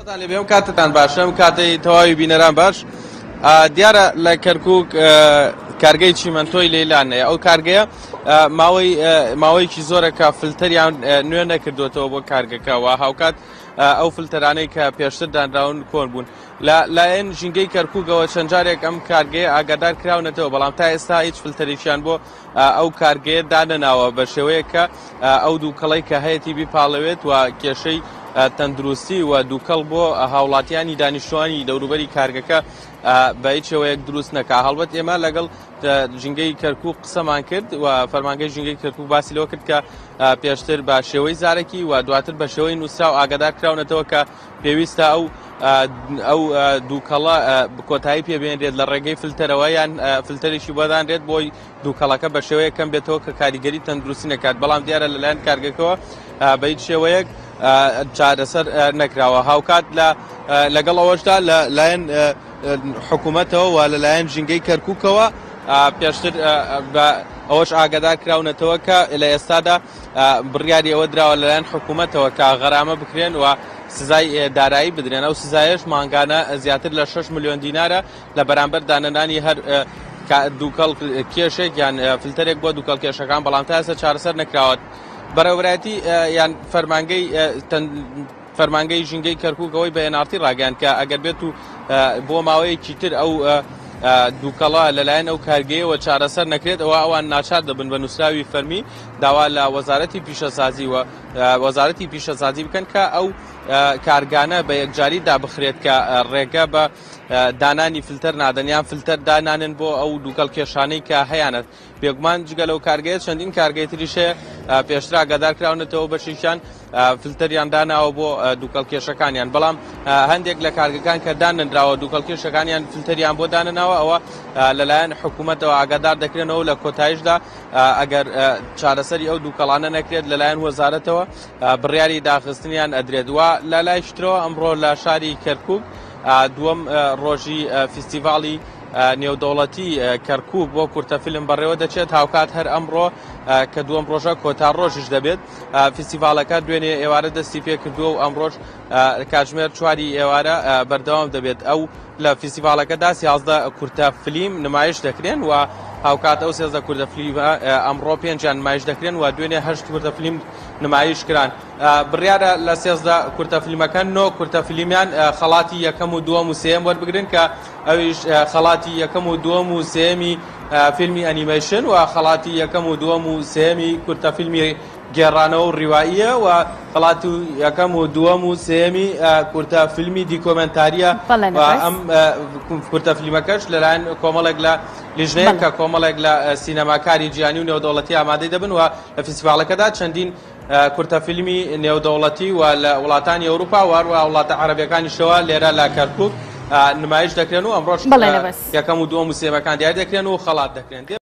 لێبێم کاتتان باشە ئەم کاتەی تەواوی بینەران باش دیارە لە کەرکووک کارگەی چیمەنتۆی لەیلانەیە ئەو کارگەیە ماوەیەکی زۆرەکە فلتەریان نوێ نەکردوێتەوە بۆ کارگەکەەوە هاوکات ئەو فلتەرانەی کە پێشتر دانراون کۆن بوون لایەن ژینگەی کەرکووکەوە چەند جارێک ئەم کارگەیە ئاگادار کراونەتەوە بەڵام تا ئێستا هیچ فلتەرێکیان بۆ ئەو کارگەیە دانەناوە بە شێوەیە کە ئەو دووکەڵەی کە هەیەی بیپاڵەوێت و کێشەی تەندروستی و دووکەڵ بۆ هاوڵاتیانی دانیشتوانی دەوروبەری کارگەکە بە هیچ شێوەیەک دروست نەکا هەڵبەت ئێمە لەگەڵ ژینگەی کەرکووک قسەمان کرد و فەرمانگەی ژینگەی کەرکووک باسی لەوە کرد کە پێشتر بە شێوەی زارێکی و دواتر بە شێوەی نووسرا و ئاگادار کراونەتەوە کە پێویستە ئەو دووکەڵە کۆتایی پێبێنرێت لە ڕێگەی فلتەرەوە یان فلتەرێکی بۆدانرێت بۆی دووکەڵەکە بە شێوەیە کەم بێتەوە کە کاریگەری تەندروستی نەکات بەڵام دیارە لەلایەن کارگەکەوە بە هیچ شێوەیەک چارەسەر نەکراوە هاوکات لەگەڵ ئەوەشدا لەلایەن حکوومەتەوە و لەلایەن ژینگەی کەرکووکەوە پێشتر بە ئەوەش ئاگادار کراونەتەوە کە لە ئێستادا بڕیاری ئەوە دراوە لەلایەن حکوومەتەوە کە غەرامە بکرێن و سزای دارایی بدرێن ئەو سزایش ماهانگانە زیاتر لە 6 ملیۆن دینارە لە بەرامبەر دانەنانی هەر دووکەڵ کێشێک یان فلتەرێک بۆ دووکەڵ کێشەکان بەڵام تا ئێستا چارەسەر نەکراوە بەڕێوەبەتی یان فەرمانگەی ژینگەی کەرکووکەوەی بە NRT ڕاگەیاند کە ئەگەر بێت و بۆ ماوەیەکی تر ئەو دووکەڵە لەلایەن ئەو کارگەیەوە چارەسەر نەکرێت ئەوان ناچار دەبن بە نووسراوی فەرمی داوا لە وەزارەتی پیشەسازی و وەزارەتی پیشەسازی بکەن کە ئەو کارگانە بە یەکجاری دابخرێت کە ڕێگە بە دانانی فلتەر نادەنیان فلتەر دانانن بۆ ئەو دووکەڵ کێشانەی کە هەیەنێت بێگومان جگە لەو کارگەیە چەندین کارگەی تریشەیە پێشتر ئاگادار کراونەتەوە بەشیشان فلتەریان داناوە بۆ دووکەڵ کێشەکانیان بەڵام هەندێک لە کارگەکان کە داننراوە دووکەڵ کێشەکانیان فلتەریان بۆ دانەناوە ئەوە لەلایەن حکوومەتەوە ئاگادار دەکرێنەوە لە کۆتاییشدا ئەگەر چارەسەری ئەو دووکەڵانە نەکرێت لەلایەن وەزارەتەوە بڕیاری داخستنیان ئەدرێت وە لە لای شترەوە ئەمڕۆ لە شاری کەرکووک دووەم ڕۆژی فیستیڤاڵی نێودەوڵەتی کەرکووک بۆ کورتەفیلم بەڕێوە دەچێت هاوکات هەر ئەمڕۆ کە دووەم ڕۆژە کۆتا ڕۆژش دەبێت فیستیڤاڵەکە دوێنێ ئێوارە دەستی پێکردووە و ئەمڕۆژ کاتژمێر 4 ئێوارە بەردەوام دەبێت ئەو لە فیستیڤاڵەکەدا 11 کورتەفیلم نمایش دەکرێن و هاوکات ئەو 11 کورتەفیلمە ئەمڕۆ 5 نمایش دەکرێن و دوێنێ 8 کورتەفیلم نمایش کران بڕیارە لە 13 کورتەفیلمەکان 9 کورتەفیلمیان خەڵاتی یەکەم و دووەم و سێم وەربگرن کە ئەویش خەڵاتی یەکەم و دووەم و سێمی فیلمی ئەنیمەیشن و خەڵاتی یەکەم و دووەم و سێمی کورتەفیلمی گێڕانەوە و ڕیواییە و خەڵاتی یەکەم و دووەم و سێمی کورتەفیلمی دیکۆمنتاریە ئەم کورتەفیلمەکەش لەلایەن کۆمەڵێک لە لیژنەیە کە کۆمەڵێک لە سینەماکاری جیهانی و نێودەوڵەتی ئامادەی دەبن و لە فیستیڤاڵەکەدا چەندین کورتەفیلمی نێودەوڵەتی و لە وڵاتانی ئەوروپا و هەروەها وڵاتە عەرەبیەکانیشەوە لێرە لە کەرکووک نمایش دەکرێن و ئەمڕۆژ یەکەم و دووەم و سێمەکان دیار دەکرێن و خەڵات دەکرێن.